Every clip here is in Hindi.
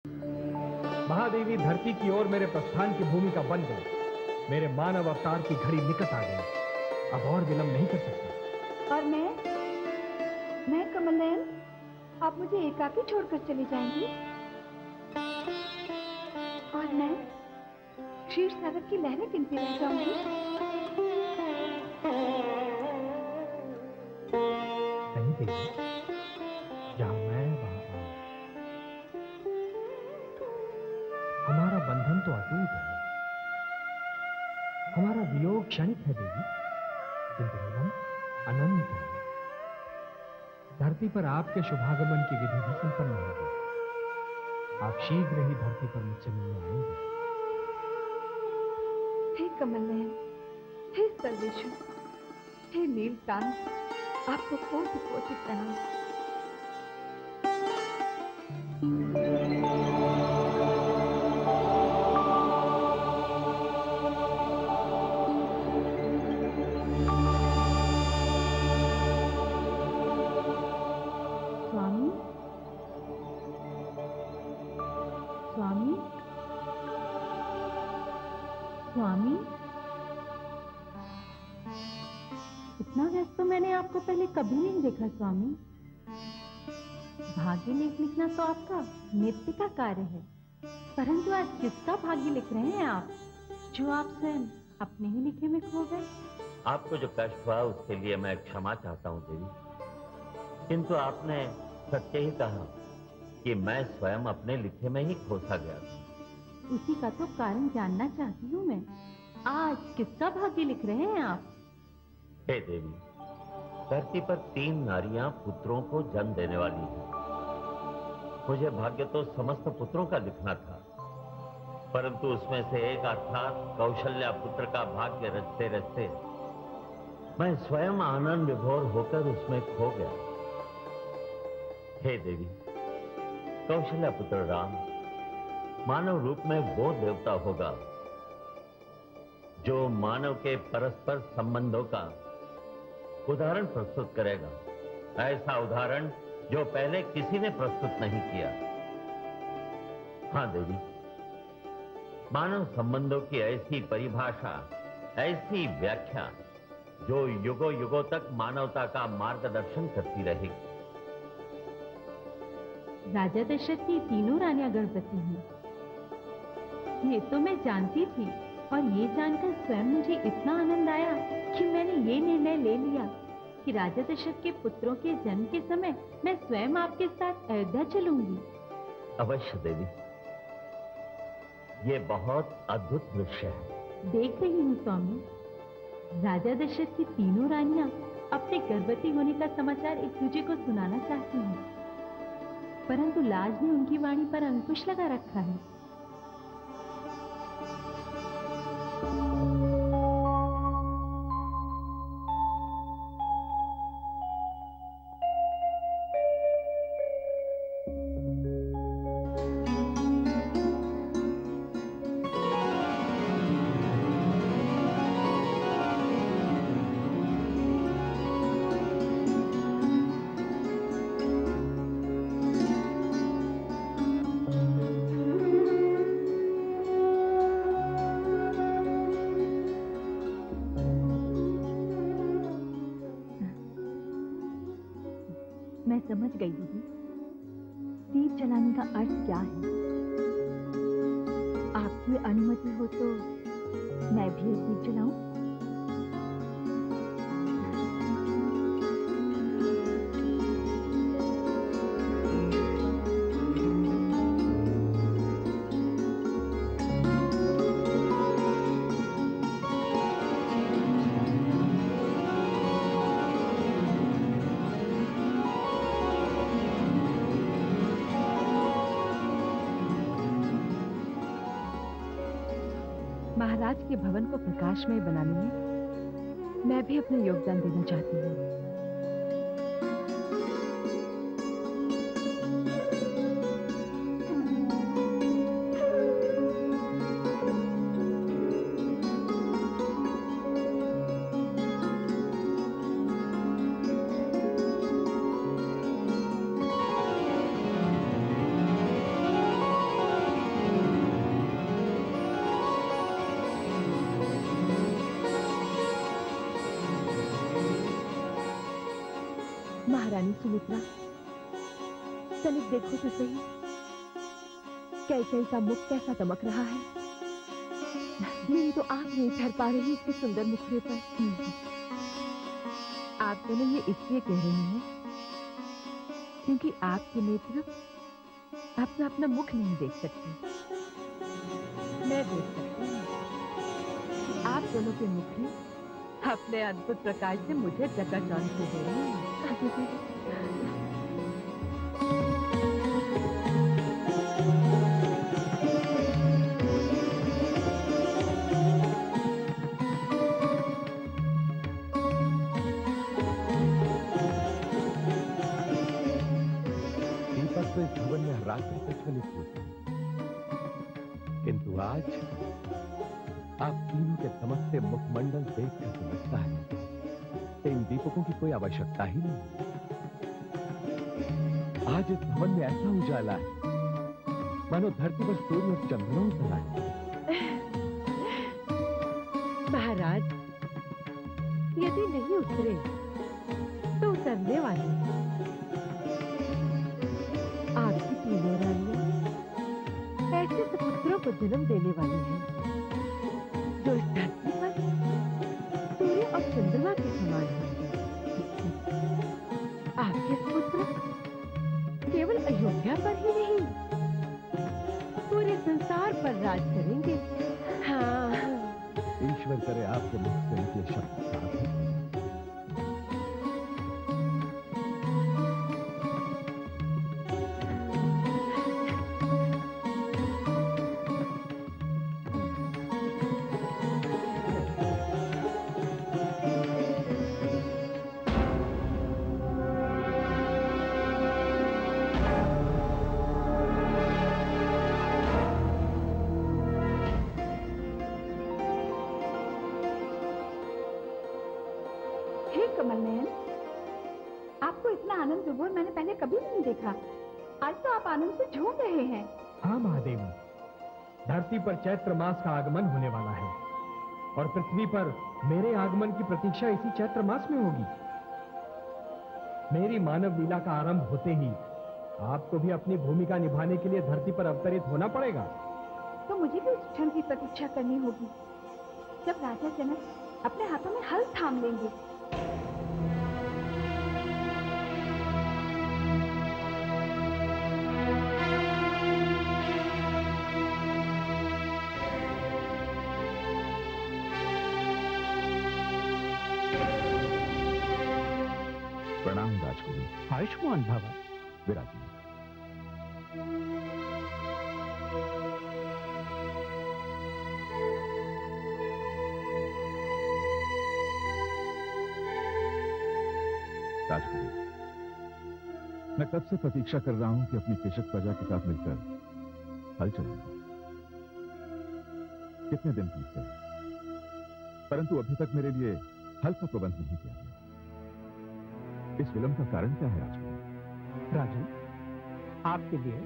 महादेवी धरती की ओर मेरे प्रस्थान की भूमिका बन गई। मेरे मानव अवतार की घड़ी निकट आ गई। अब और विलंब नहीं कर सकता। और मैं कमल नयन, आप मुझे एकाकी छोड़कर चली जाएंगी? और मैं शीर्ष नगर की लहरें गिनती रह जाऊंगी? नहीं देवी, जहां मैं वहां आप। हमारा बंधन तो अटूट है, हमारा वियोग क्षणिक है देवी, किंतु मिलन अनंत है। धरती पर आपके शुभागमन की विधि भी संपन्न होगी। आप शीघ्र ही धरती पर मुझसे मिलने आएंगे। हे कमल नयन, हे सर्वेश्वर, हे नीलकांत, आपको कोटि कोटि प्रणाम। स्वामी, स्वामी, स्वामी, इतना व्यस्त तो मैंने आपको पहले कभी नहीं देखा स्वामी। भाग्य लेख लिखना तो आपका नित्य का कार्य है, परंतु आज किसका भाग्य लिख रहे हैं आप, जो आप स्वयं अपने ही लिखे में खो गए? आपको जो कष्ट हुआ उसके लिए मैं क्षमा चाहता हूँ देवी, किंतु आपने सत्य ही कहा कि मैं स्वयं अपने लिखे में ही खोसा गया था। उसी का तो कारण जानना चाहती हूँ मैं। आज किसका भाग्य लिख रहे हैं आप? हे देवी, धरती पर 3 नारियां पुत्रों को जन्म देने वाली हैं। मुझे भाग्य तो समस्त पुत्रों का लिखना था, परंतु उसमें से एक अर्थात कौशल्या पुत्र का भाग्य रचते रचते मैं स्वयं आनंद विभोर होकर उसमें खो गया। हे देवी, कौशल्या पुत्र राम मानव रूप में वो देवता होगा जो मानव के परस्पर संबंधों का उदाहरण प्रस्तुत करेगा, ऐसा उदाहरण जो पहले किसी ने प्रस्तुत नहीं किया। हां देवी, मानव संबंधों की ऐसी परिभाषा, ऐसी व्याख्या जो युगों युगों तक मानवता का मार्गदर्शन करती रहेगी। राजा दशरथ की 3 रानियां गर्भवती हैं, ये तो मैं जानती थी, और ये जानकर स्वयं मुझे इतना आनंद आया कि मैंने ये निर्णय ले लिया कि राजा दशरथ के पुत्रों के जन्म के समय मैं स्वयं आपके साथ अयोध्या चलूंगी। अवश्य देवी, ये बहुत अद्भुत दृश्य है। देख रही हूँ स्वामी, राजा दशरथ की 3 रानियां अपने गर्भवती होने का समाचार एक दूसरे को सुनाना चाहती हैं, परंतु लाज ने उनकी वाणी पर अंकुश लगा रखा है। मैं समझ गई दीदी, दीप जलाने का अर्थ क्या है। आपकी अनुमति हो तो मैं भी एक दीप जलाऊं? महाराज के भवन को प्रकाशमय बनाने में मैं भी अपना योगदान देना चाहती हूँ। महारानी सुमित्रा, तनिक देखो तो सही, कैसे का मुख कैसा दमक रहा है। मेरी तो आंख नहीं ठहर पा रही इसके सुंदर मुखड़े पर। आप दोनों ये इसलिए कह रही हैं क्योंकि आपके नेत्र अपना अपना मुख नहीं देख सकते। मैं देख सकती हूँ। आप दोनों के मुख ही अपने अद्भुत प्रकाश से मुझे चकाचौंध कर दे रहे हैं। तो इस भवन में रात्रि प्रज्वलित होती, किंतु आज आप तीनों के चमकते मुखमंडल देखकर तो लगता है इन दीपकों की कोई आवश्यकता ही नहीं। आज इस भवन में ऐसा उजाला है मानो धरती पर सूर्य और चंद्रमा उतर आए। महाराज, यदि नहीं उतरे तो उतरने वाले हैं। आपकी तीनों रानियां ऐसे सपुत्रों को जन्म देने वाली हैं जो इस धरती पर सूर्य और चंद्रमा के समान हैं। आपके पुत्र केवल अयोध्या पर ही नहीं, पूरे संसार पर राज करेंगे। हाँ, ईश्वर करे आपके मुख से निकले शब्द साफ हैं। कमल नयन, आपको इतना आनंद विभोर मैंने पहले कभी नहीं देखा। आज तो आप आनंद से झूम रहे हैं। हाँ महादेवी, धरती पर चैत्र मास का आगमन होने वाला है और पृथ्वी पर मेरे आगमन की प्रतीक्षा इसी चैत्र मास में होगी। मेरी मानव लीला का आरंभ होते ही आपको भी अपनी भूमिका निभाने के लिए धरती पर अवतरित होना पड़ेगा। तो मुझे भी उस क्षण की प्रतीक्षा करनी होगी जब राजा जनक अपने हाथों में हल थाम लेंगे। प्रणाम राजगुरु। आयुष्मान भव। विराजिए। राजगुरु, मैं कब से प्रतीक्षा कर रहा हूं कि अपनी कृषक प्रजा के साथ मिलकर हल चलूंगा। कितने दिन बीत गए परंतु अभी तक मेरे लिए हल का प्रबंध नहीं किया गया। इस विलंब का कारण क्या है राजगुरु? राजन, आपके लिए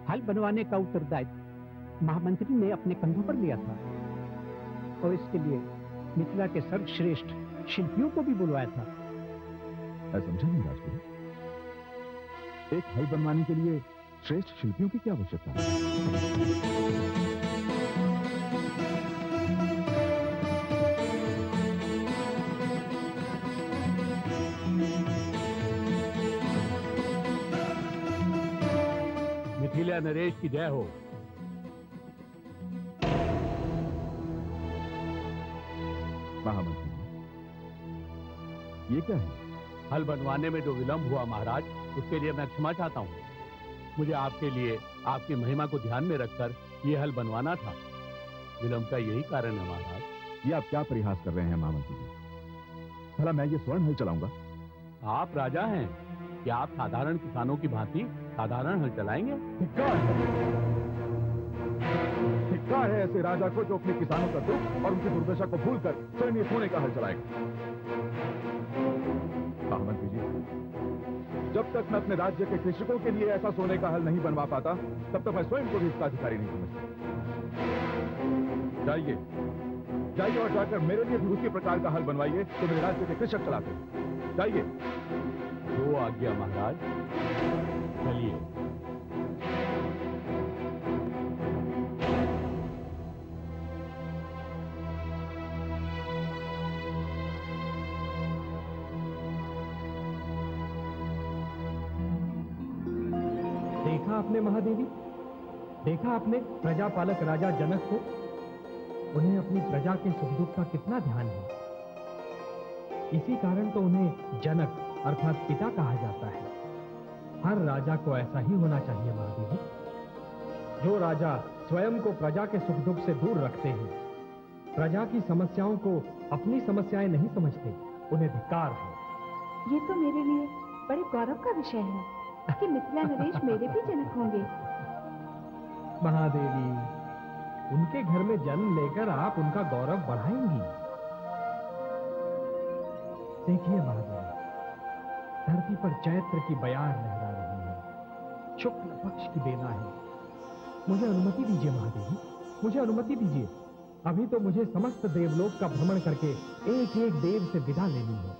हल बनवाने का उत्तरदायित्व महामंत्री ने अपने कंधों पर लिया था और इसके लिए मिथिला के सर्वश्रेष्ठ शिल्पियों को भी बुलवाया था। मैं समझा नहीं राजगुरु, एक हल बनवाने के लिए श्रेष्ठ शिल्पियों की क्या आवश्यकता है? मिथिला नरेश की जय हो। महामंत्री, ये क्या है? हल बनवाने में जो विलंब हुआ महाराज, उसके लिए मैं क्षमा चाहता हूँ। मुझे आपके लिए आपकी महिमा को ध्यान में रखकर ये हल बनवाना था। विलंब का यही कारण है महाराज। ये आप क्या परिहास कर रहे हैं महामंत्री जी? भला मैं ये स्वर्ण हल चलाऊंगा? आप राजा हैं, क्या आप साधारण किसानों की भांति साधारण हल चलाएंगे? धिक्कार है ऐसे राजा को जो अपने किसानों का दुख और उनकी दुर्दशा को भूलकर स्वयं ये सोने का हल चलाएगा। महामंत्री जी, जब तक मैं अपने राज्य के कृषकों के लिए ऐसा सोने का हल नहीं बनवा पाता, तब तक मैं स्वयं को भी इसका अधिकारी नहीं समझता। जाइए जाइए और जाकर मेरे लिए भी उसी प्रकार का हल बनवाइए तो मेरे राज्य के कृषक चलाते। जाइए। आज्ञा महाराज। चलिए। देखा आपने महादेवी, देखा आपने प्रजापालक राजा जनक को। उन्हें अपनी प्रजा के सुख दुख का कितना ध्यान है। इसी कारण तो उन्हें जनक अर्थात पिता कहा जाता है। हर राजा को ऐसा ही होना चाहिए महादेवी। जो राजा स्वयं को प्रजा के सुख दुख से दूर रखते हैं, प्रजा की समस्याओं को अपनी समस्याएं नहीं समझते, उन्हें धिक्कार है। ये तो मेरे लिए बड़े गौरव का विषय है कि मिथिला नरेश मेरे भी जनक होंगे। महादेवी, उनके घर में जन्म लेकर आप उनका गौरव बढ़ाएंगी। देखिए महादेवी, धरती पर चैत्र की बयार लहरा रही है। शुक्ल पक्ष की बेला है। मुझे अनुमति दीजिए महादेवी, मुझे अनुमति दीजिए। अभी तो मुझे समस्त देवलोक का भ्रमण करके एक एक देव से विदा लेनी है।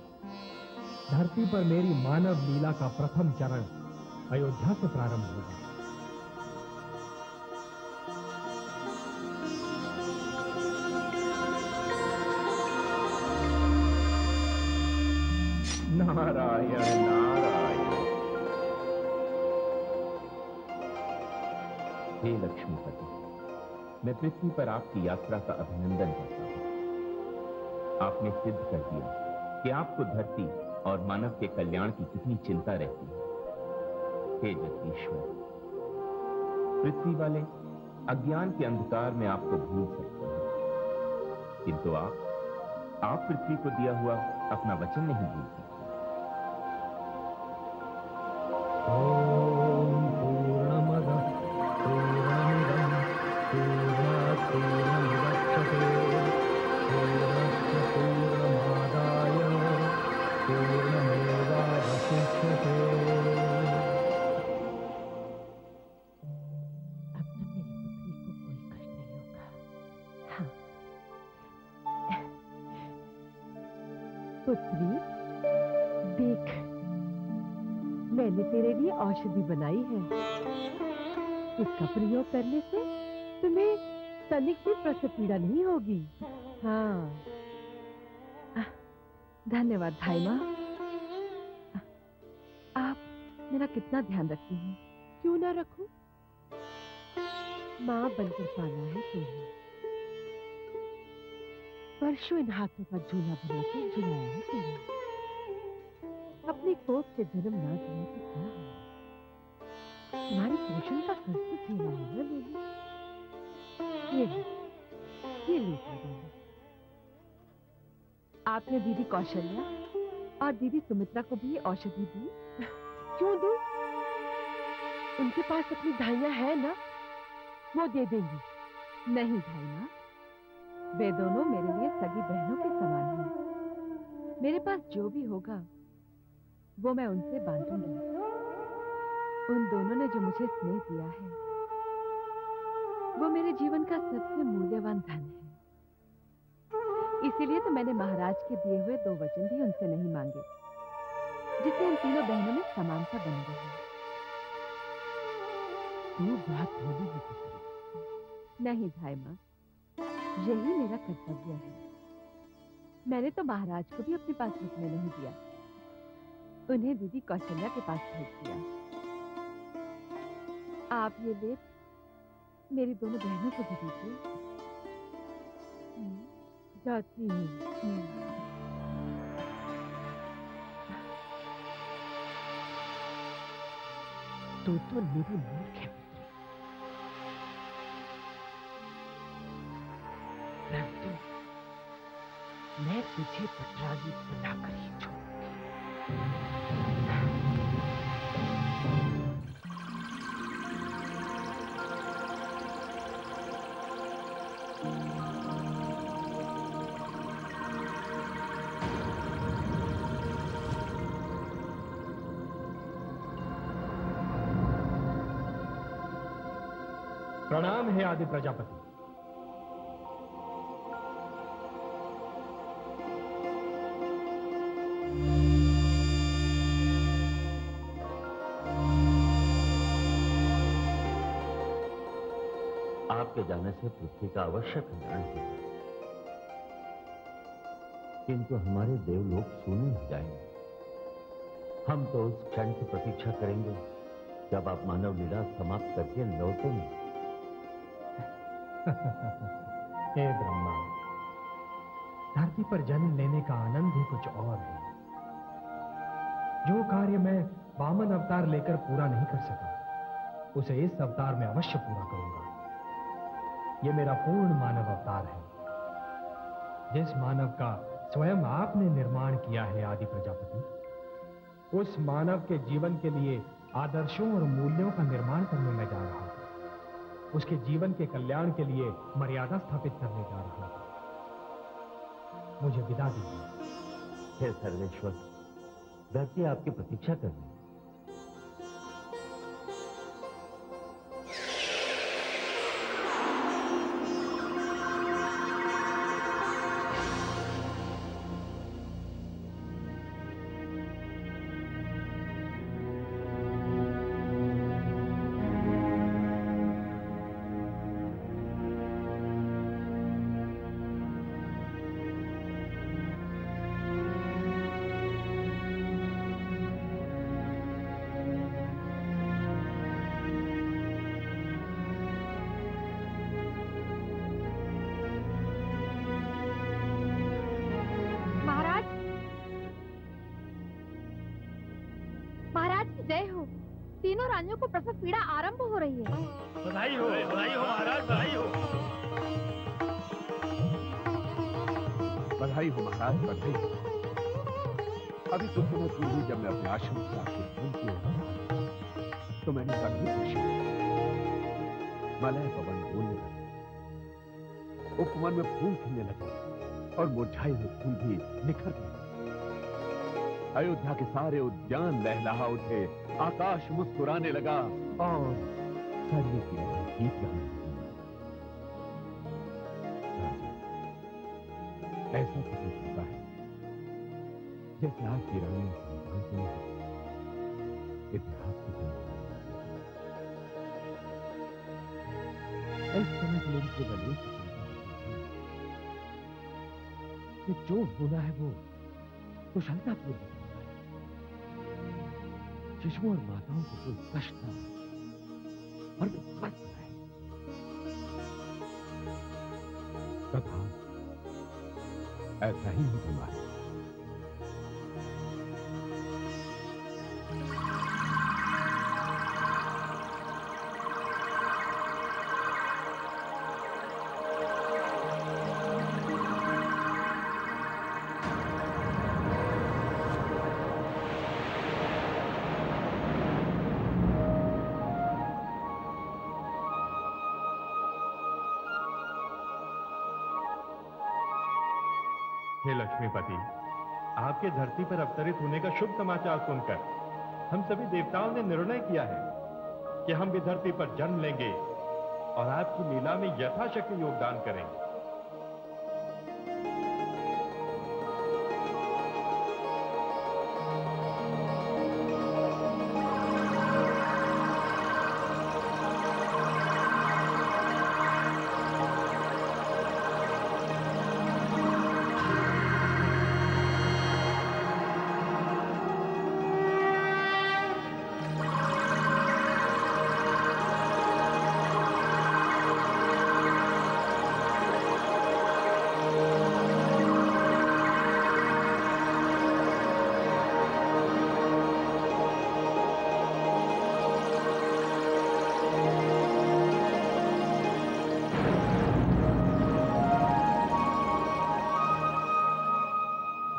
धरती पर मेरी मानव लीला का प्रथम चरण अयोध्या से प्रारंभ होगा। नारायण नारायण। हे लक्ष्मीपति, मैं पृथ्वी पर आपकी यात्रा का अभिनंदन करता हूं। आपने सिद्ध कर दिया कि आपको धरती और मानव के कल्याण की कितनी चिंता रहती है। हे जगदीश्वर, पृथ्वी वाले अज्ञान के अंधकार में आपको भूल सकते हैं, किंतु आप पृथ्वी को दिया हुआ अपना वचन नहीं भूल सकते। ओम पूर्णमदः पूर्णमिदं पूर्णात् पूर्णमुदच्यते पूर्णस्य पूर्णमादाय पूर्णमेवावशिष्यते। अब तो मेरी पुत्री को कोई कष्ट नहीं होगा। हाँ। पुत्री, देख, मैंने तेरे लिए औषधि बनाई है। इसका प्रयोग करने से तुम्हें तनिक भी प्रसव पीड़ा नहीं होगी। हाँ। धन्यवाद भाई माँ। आप मेरा कितना ध्यान रखती हैं। क्यों ना रखूं? माँ बनकर पाला है तुम्हें। वर्षों इन हाथों का झूला बनाकर झुलाया है तुम्हें। अपनी कोख से जन्म ना दिया तो क्या हुआ? तुम्हारे पोषण का कष्ट तो झेला है ना बेबी। ये लेकर दोनों। आपने दीदी कौशल्या और दीदी सुमित्रा को भी औषधि दी। क्यों दूं? उनके पास अपनी धाइयां है ना, वो दे देंगी। नहीं भाई माँ, वे दोनों मेरे लिए सगी बहनों के समान हैं। मेरे पास जो भी होगा वो मैं उनसे बांटूंगी। उन दोनों ने जो मुझे स्नेह दिया है, वो मेरे जीवन का सबसे मूल्यवान धन है। इसीलिए तो मैंने महाराज के दिए हुए 2 वचन भी उनसे नहीं मांगे, जिससे इन तीनों बहनों में समानता बनी रही। तू बहुत भोली है पुत्री। नहीं भाई माँ, यही मेरा कर्तव्य है। मैंने तो महाराज को भी अपने पास रुकने नहीं दिया, उन्हें दीदी कौशल्या के पास भेज दिया। आप ये लेप मेरी दोनों बहनों को भी दीजिए। जाती हूँ। तू तो मेरी मूर्ख है पुत्री, परंतु मैं तुझे पटरानी बनाकर ही छोड़ूंगी। प्रणाम है आदि प्रजापति। आपके जाने से पृथ्वी का अवश्य कल्याण होगा, किंतु हमारे देवलोक शून्य हो जाएंगे। हम तो उस क्षण की प्रतीक्षा करेंगे जब आप मानव लीला समाप्त करके लौटेंगे। हे ब्रह्मा, धरती पर जन्म लेने का आनंद ही कुछ और है। जो कार्य मैं वामन अवतार लेकर पूरा नहीं कर सका, उसे इस अवतार में अवश्य पूरा करूंगा। यह मेरा पूर्ण मानव अवतार है, जिस मानव का स्वयं आपने निर्माण किया है आदि प्रजापति। उस मानव के जीवन के लिए आदर्शों और मूल्यों का निर्माण करने में जा रहा हूं। उसके जीवन के कल्याण के लिए मर्यादा स्थापित करने जा रहा हूं। मुझे विदा दीजिए। हे सर्वेश्वर, धरती आपकी प्रतीक्षा कर रही है। जय हो। तीनों रानियों को प्रसव पीड़ा आरंभ हो रही है। बधाई हो महाराज, बधाई हो। बधाई हो महाराज, बधाई हो। अभी कुछ दिनों पूर्व जब मैं अपने आश्रम से आके फोन किया तो मैंने कभी खुशी मलय पवन बोलने लगे, उपवन में फूल खिलने लगे और मुरझाए हुए फूल भी निखर गए। अयोध्या के सारे उद्यान लहलहा उठे, आकाश मुस्कुराने लगा और सूर्य की गीत गाने लगी। ऐसा प्रतीत होता है जैसे आज की रानी संतान के इतिहास की इस समय मेरी केवल एक चिंता है कि जो होना है वो कुशलतापूर्वक होना है। शिशुओं और माताओं को कोई कष्ट न हो और वे स्वस्थ रहे। तथा ऐसा ही हो हमारे। हे लक्ष्मीपति, आपके धरती पर अवतरित होने का शुभ समाचार सुनकर हम सभी देवताओं ने निर्णय किया है कि हम भी धरती पर जन्म लेंगे और आपकी लीला में यथाशक्ति योगदान करेंगे।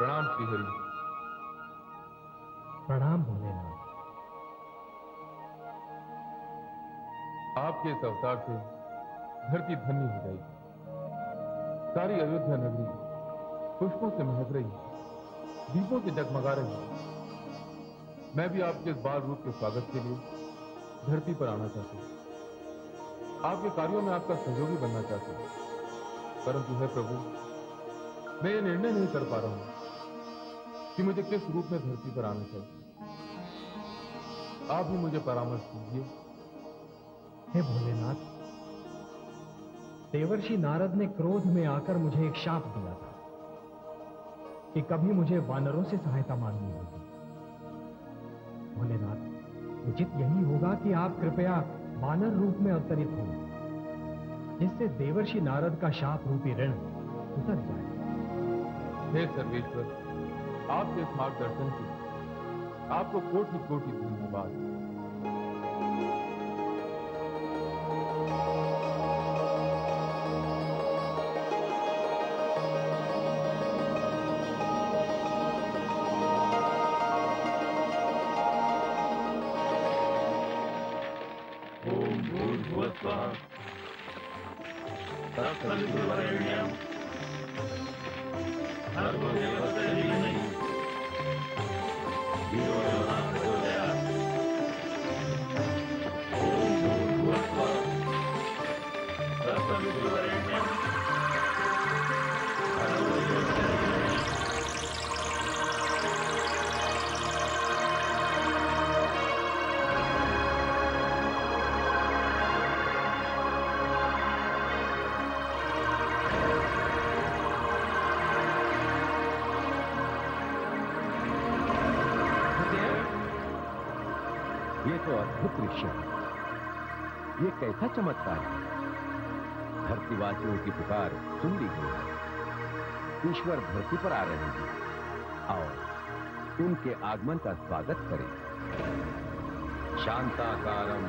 प्रणाम श्रीहरि। प्रणाम भोलेनाथ। आपके इस अवतार से धरती धन्य हो जाएगी। सारी अयोध्या नगरी पुष्पों से महक रही है, दीपों से जगमगा रही है। मैं भी आपके इस बाल रूप के स्वागत के लिए धरती पर आना चाहता हूं। आपके कार्यों में आपका सहयोगी बनना चाहता हूं। परंतु हे प्रभु, मैं ये निर्णय नहीं कर पा रहा हूं कि मुझे किस रूप में धरती पर आना चाहिए। आप ही मुझे परामर्श दीजिए। हे भोलेनाथ, देवर्षि नारद ने क्रोध में आकर मुझे एक शाप दिया था कि कभी मुझे वानरों से सहायता मांगनी होगी। भोलेनाथ, उचित यही होगा कि आप कृपया वानर रूप में अवतरित हो, जिससे देवर्षि नारद का शाप रूपी ऋण उतर जाए। हे सर्वेश्वर, आपके इस मार्गदर्शन के आपको कोटि कोटि धन्यवाद। ये तो अद्भुत दृश्य है। ये कैसा चमत्कार है। धरतीवासियों की पुकार सुन ली गई है। ईश्वर धरती पर आ रहे हैं। आओ उनके आगमन का स्वागत करें। शांताकारं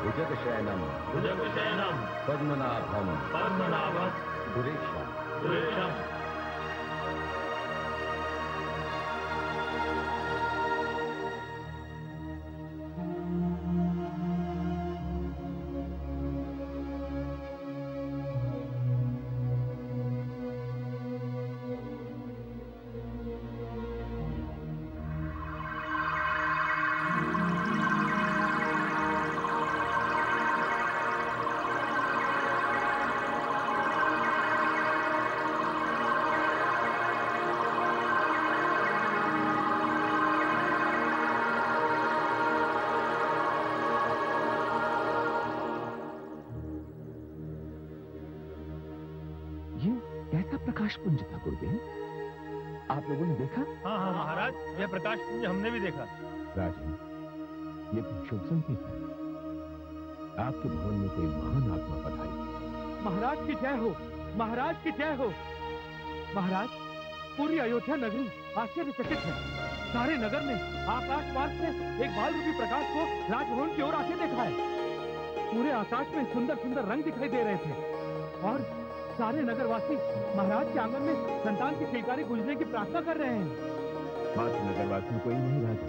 भुजगशयनं पद्मनाभं सुरेशं। कैसा प्रकाश पुंज था गुरुदेव, आप लोगों ने देखा? हाँ हाँ महाराज, यह प्रकाश पुंज हमने भी देखा। राजन, ये तो शुभ संकेत है। आपके भवन में कोई महान आत्मा पधारी। महाराज की जय हो, महाराज की जय हो। महाराज, पूरी अयोध्या नगरी आश्चर्यचकित है। सारे नगर ने आकाश मार्ग से एक बाल रूपी प्रकाश को राजभवन की ओर आते देखा है। पूरे आकाश में सुंदर सुंदर रंग दिखाई दे रहे थे और सारे नगरवासी महाराज के आंगन में संतान की स्वीकारी गुजरने की प्रार्थना कर रहे हैं। बाकी नगरवासियों को ही नहीं राजा,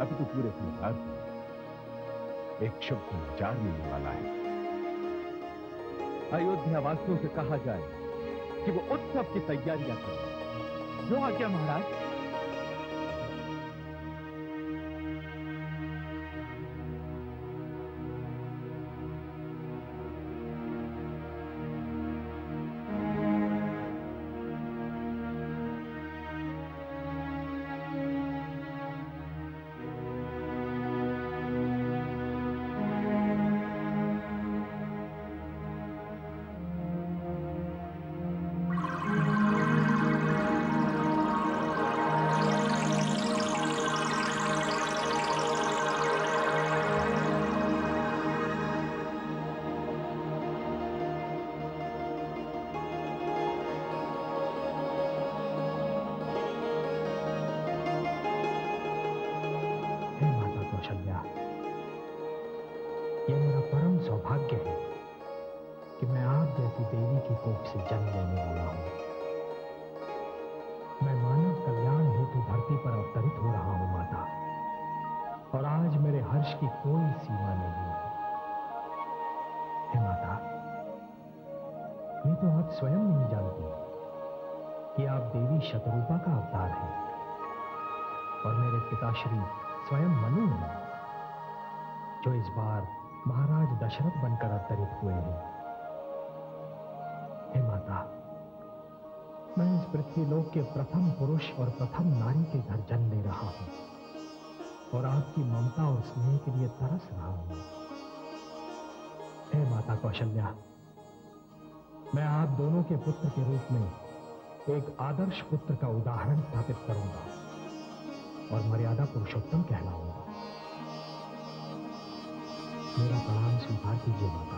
अभी तो पूरे संसार को एक शुभ समाचार मिलने वाला है। अयोध्या वासियों से कहा जाए कि वो उत्सव की तैयारियां करें। जो आज्ञा महाराज। सौभाग्य है कि मैं आप जैसी देवी की कोख से जन्म लेने वाला हूं। मैं मानव कल्याण हेतु धरती पर अवतरित हो रहा हूं माता, और आज मेरे हर्ष की कोई सीमा नहीं है। हे माता, ये तो आप स्वयं नहीं जानती कि आप देवी शतरूपा का अवतार हैं और मेरे पिताश्री स्वयं मनु हैं, जो इस बार महाराज दशरथ बनकर अवतरित हुए हैं। हे माता, मैं इस पृथ्वीलोक के प्रथम पुरुष और प्रथम नारी के घर जन्म ले रहा हूं और आपकी ममता और स्नेह के लिए तरस रहा हूं। हे कौशल्या, मैं आप दोनों के पुत्र के रूप में एक आदर्श पुत्र का उदाहरण स्थापित करूंगा और मर्यादा पुरुषोत्तम कहलाऊंगा। मेरा प्रणाम स्वीकार कीजिए माता।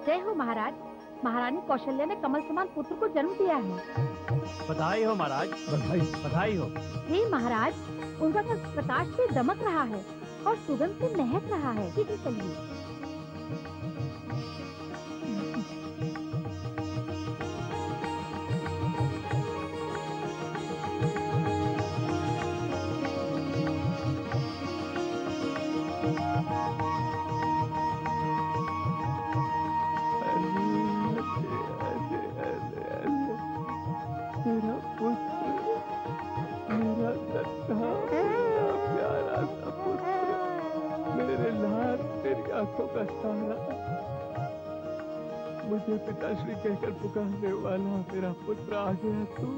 जय हो महाराज। महारानी कौशल्या ने कमल समान पुत्र को जन्म दिया है। बधाई हो महाराज, बधाई बधाई हो। हे महाराज, उनका प्रकाश से दमक रहा है और सुगंध से महक रहा है। शीघ्र चलिए। मुझे पिताश्री कहकर पुकारने वाला मेरा पुत्र आ गया तू।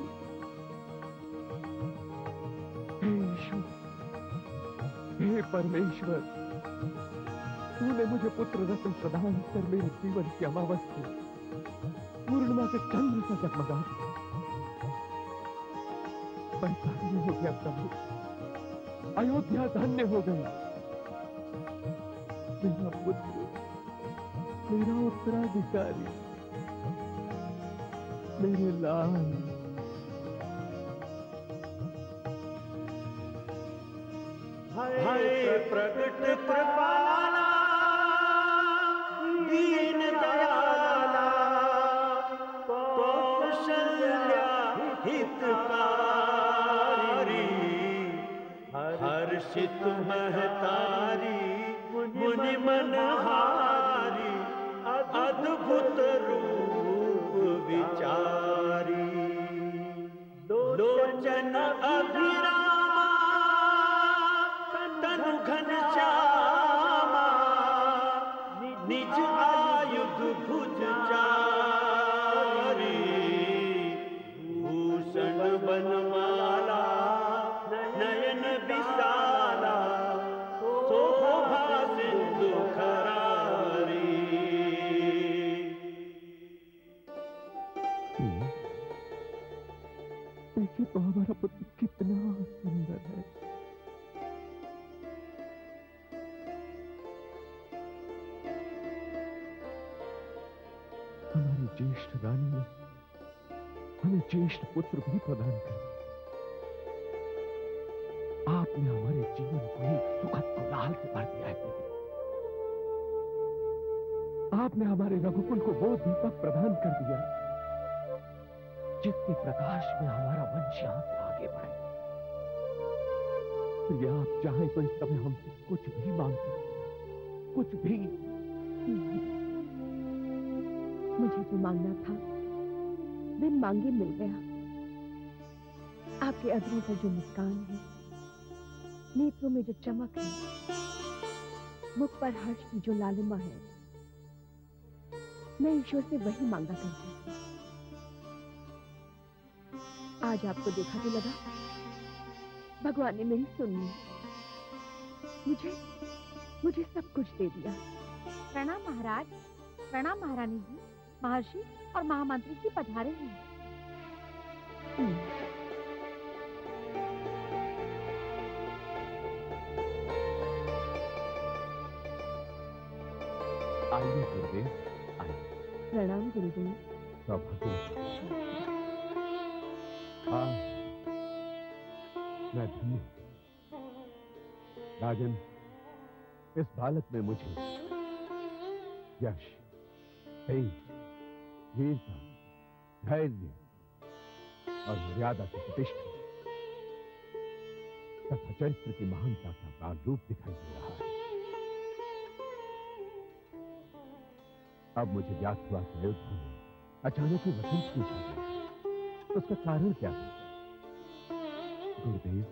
हे ईश्वर, हे परमेश्वर, तूने मुझे पुत्र रत्न प्रदान कर मेरे जीवन की अमावस्या पूर्णिमा के चंद्र सा जगमगा दिया। धन्य हो गया प्रभु, अयोध्या धन्य हो गई। मेरा पुत्र, मेरा उत्तराधिकारी, मेरे लाल। हाय प्रकट कृपाला, दीन दयाला, कौशल्या हितकारी, हर्षित महतारी, मुनि मनहारी, अद्भुत रूप विचारी, लोचन अभिरामा, तनु घनश्यामा, निज आयुध भुज चारी, भूषण बनमाला, नयन विशाला, शोभा सिंधु खरारी। देखिए तो हमारा पुत्र कितना सुंदर है। हमारी ज्येष्ठ रानी ने हमें ज्येष्ठ पुत्र भी प्रदान कर दिया। आपने हमारे जीवन को एक सुखद कोलाहल से भर दिया है। आपने हमारे रघुकुल को वो दीपक प्रदान कर दिया जिसके प्रकाश में हमारा वंश यहां से आगे बढ़े। प्रिया, आप चाहें तो इस समय हमसे कुछ भी मांग सकते, कुछ भी। मुझे जो मांगना था बिन मांगे मिल गया। आपके अधरों पर जो मुस्कान है, नेत्रों में जो चमक है, मुख पर हर्ष की जो लालिमा है, मैं ईश्वर से वही मांगा करती थी। आज आपको देखा तो लगा भगवान ने मेरी सुन ली। मुझे सब कुछ दे दिया। प्रणाम महाराज। प्रणाम महारानी जी। महर्षि और महामंत्री जी पधारे हैं। आइए गुरुदेव, आइए। प्रणाम गुरुदेव। सौभाग्य। हाँ, मैं धन्य हूं। राजन, इस बालक में मुझे यश, तेज, वीरता, धैर्य और मर्यादा की प्रतिष्ठा तथा चरित्र की महानता का प्राण रूप दिखाई दे रहा है। अब मुझे ज्ञात हुआ कि अयोध्या में अचानक ही वसंत क्यों छा गया। उसका कारण क्या है? गुरुदेव,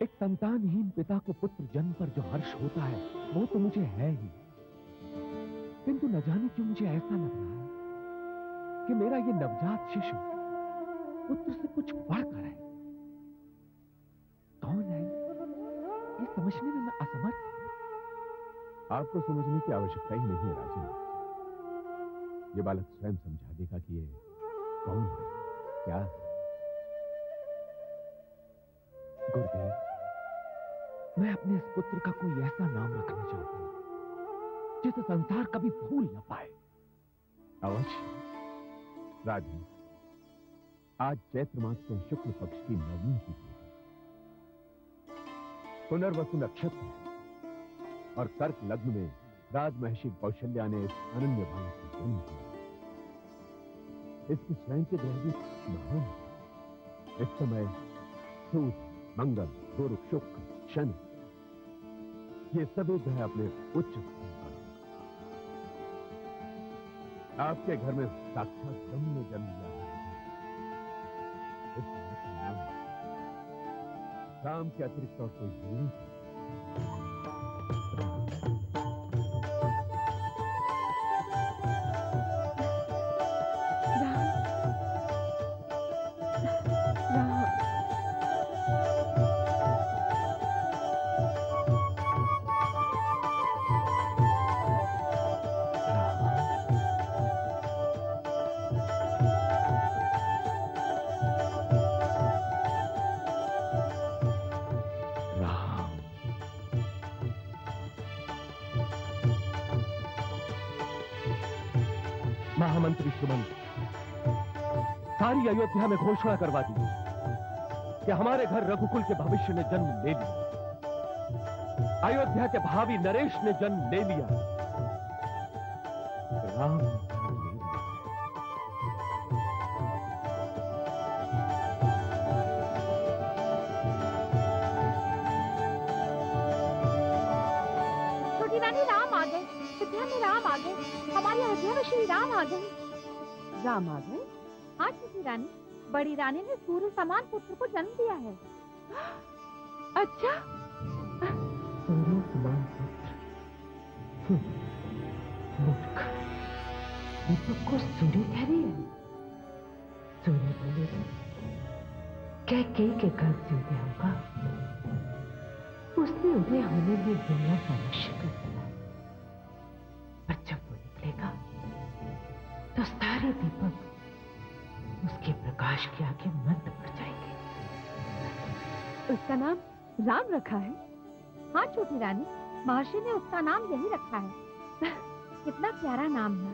एक संतानहीन पिता को पुत्र जन्म पर जो हर्ष होता है वो तो मुझे है ही, किंतु न जाने क्यों मुझे ऐसा लग रहा है कि मेरा ये नवजात शिशु पुत्र से कुछ बढ़कर है। कौन है ये समझने में मैं असमर्थ हूं। आपको समझने की आवश्यकता ही नहीं है राजन। ये बालक स्वयं समझा देगा कि ये कौन है, क्या है। गुरुदेव, मैं अपने इस पुत्र का कोई ऐसा नाम रखना चाहता हूं जिसे संसार कभी भूल न पाए। अवश्य राजन, आज चैत्र मास के शुक्ल पक्ष की नवमी तिथि है। पुनर्वसु नक्षत्र है और कर्क लग्न में राजमहिषी कौशल्या ने इस अनन्य बालक को जन्म दिया। इसके स्वयं के ग्रह भी महान है। इस समय सूर्य, मंगल, गुरु, शुक्र, शनि, ये सभी ग्रह अपने उच्च स्थान पर हैं। आपके घर में साक्षात ब्रह्म ने जन्म लिया है। इस बालक का नाम राम के अतिरिक्त और कोई नहीं है। महामंत्री सुमंत, सारी अयोध्या में घोषणा करवा दी कि हमारे घर रघुकुल के भविष्य ने जन्म ले लिया। अयोध्या के भावी नरेश ने जन्म ले लिया। राम ने जन्म ले लिया। छोटी रानी, राम आ गए। अयोध्या में राम आ गए। हमारी अयोध्या में श्री राम आ गए। राम आ गए? हाँ छोटी रानी, बड़ी रानी ने सूर्य समान पुत्र को जन्म दिया है। अच्छा, सूर्य समान पुत्र। मूर्ख, दीपक को सूर्य ठहरी है। सूर्य बोलेगा कैकेयी के गर्भ से उदय होगा। उसने उदय होने में दुनिया का नष्ट कर दिया। पर जब वो निकलेगा तो सारे दीपक उसके प्रकाश के आगे मंद पड़ जाएंगे। उसका नाम राम रखा है? हाँ छोटी रानी, महर्षि ने उसका नाम यही रखा है। कितना प्यारा नाम है।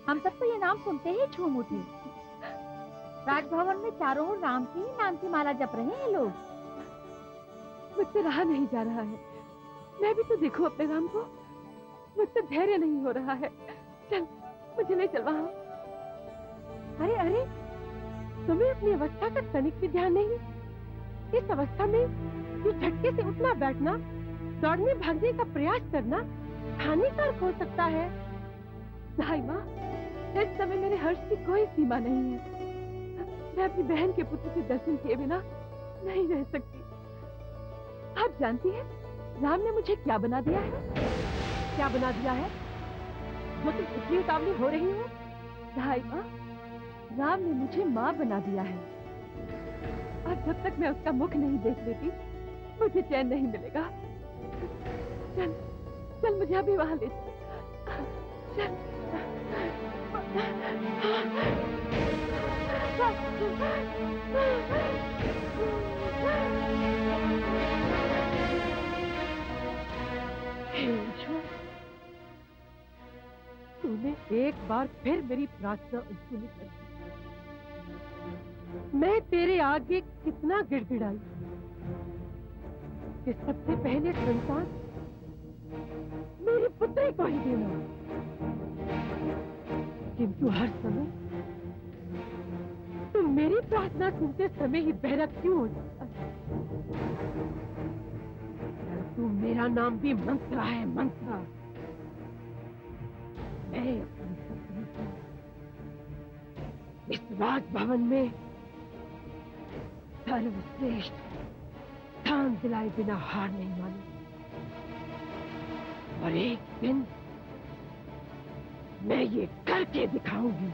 हम सब तो ये नाम सुनते ही झूम उठे। राजभवन में चारों ओर राम की ही नाम की माला जप रहे हैं लोग। मुझसे रहा नहीं जा रहा है। मैं भी तो देखूं अपने राम को। मुझसे धैर्य नहीं हो रहा है। चल, मुझे ले चल वहां। अरे अरे, तुम्हें अपनी अवस्था का तनिक भी ध्यान नहीं? इस अवस्था में ये झटके से उठना बैठना, दौड़ने भागने का प्रयास करना हानिकारक हो सकता है। भाई माँ, इस समय मेरे हर्ष की कोई सीमा नहीं है। मैं अपनी बहन के पुत्र के दर्शन किए बिना नहीं रह सकती। आप जानती हैं राम ने मुझे क्या बना दिया है? क्या बना दिया है जो तुम इतनी उतावली हो रही हो? भाई माँ, राम ने मुझे माँ बना दिया है और जब तक मैं उसका मुख नहीं देख लेती मुझे चैन नहीं मिलेगा। चल चल, मुझे अभी वहां ले चल। तूने एक बार फिर मेरी प्रार्थना अनसुनी कर दी। मैं तेरे आगे कितना गिड़गिड़ाई कि सबसे पहले संतान मेरी पुत्री को ही देना, किंतु हर समय तुम मेरी प्रार्थना सुनते समय ही बहरा क्यों हो जाता है? तू मेरा नाम भी मंत्रा है, मंत्रा। मैं अपनी पत्नी को इस राजभवन में सर्वश्रेष्ठ स्थान दिलाए बिना हार नहीं मानी, और एक दिन मैं ये करके दिखाऊंगी।